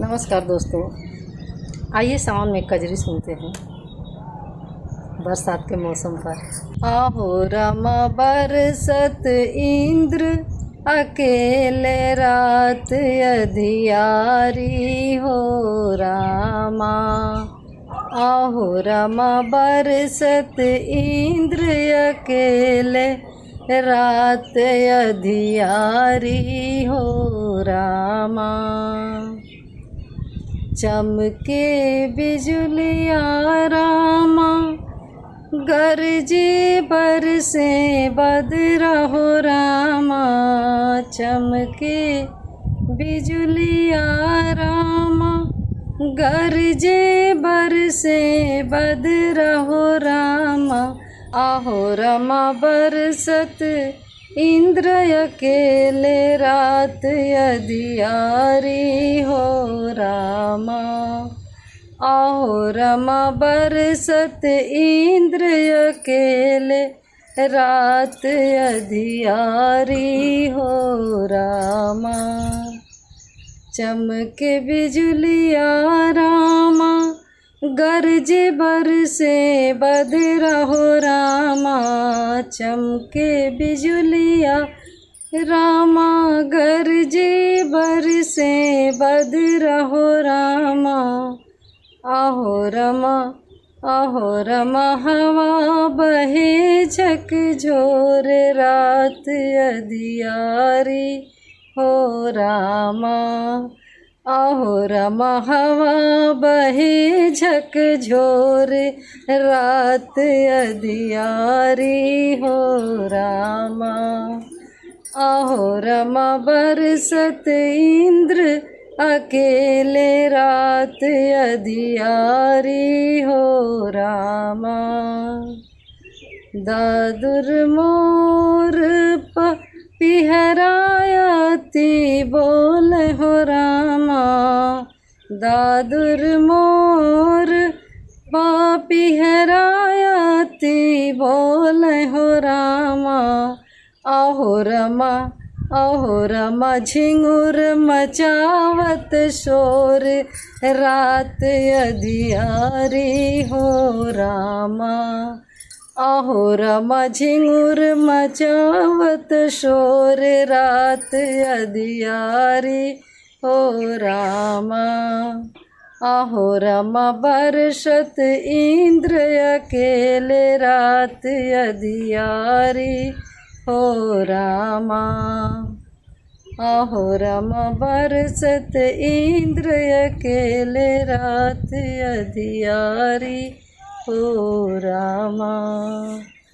नमस्कार दोस्तों, आइए सावन में कजरी सुनते हैं बरसात के मौसम पर। आहो रमा बरसत इंद्र अकेले रात अधियारी हो रामा। आहो रमा बरसत इंद्र अकेले रात अधियारी हो रामा। चमके बिजुलिया रामा, गरजे बरसे बदरा हो रामा। चमके बिजुलिया रामा, गरजे बरसे बदरा हो रामा। आहो रमा बरसत इंद्र अकेले रात अधियारी हो रामा। आहो रमा बरसत इंद्र अकेले रात अधियारी हो रामा। चमके बिजुलिया रामा, गरजे बरसे बदरा हो रामा। चमके बिजुलिया रामा, गरजे बरसे बदरा हो रामा। आहो रमा हवा बहे झकझोर रात अधियारी हो रामा। आहो रमा हवा बहे झकझोर रात अधियारी हो रामा। आहो रमा बरसत इंद्र अकेले रात अधियारी हो रामा। दादुर मोर पिहरायाती बोल हो रामा। दादुर मोर पिहरायाती बोल हो रामा। आहो रमा झिंगुर मचावत शोर रात अधियारी हो रामा। आहो रमा झिंगुर मचावत शोर रात अधियारी हो रामा। आहो रमा बरसत इंद्र अकेले रात अधियारी हो रामा। आहो रमा बरसत इंद्र अकेले रात अधियारी हो रामा।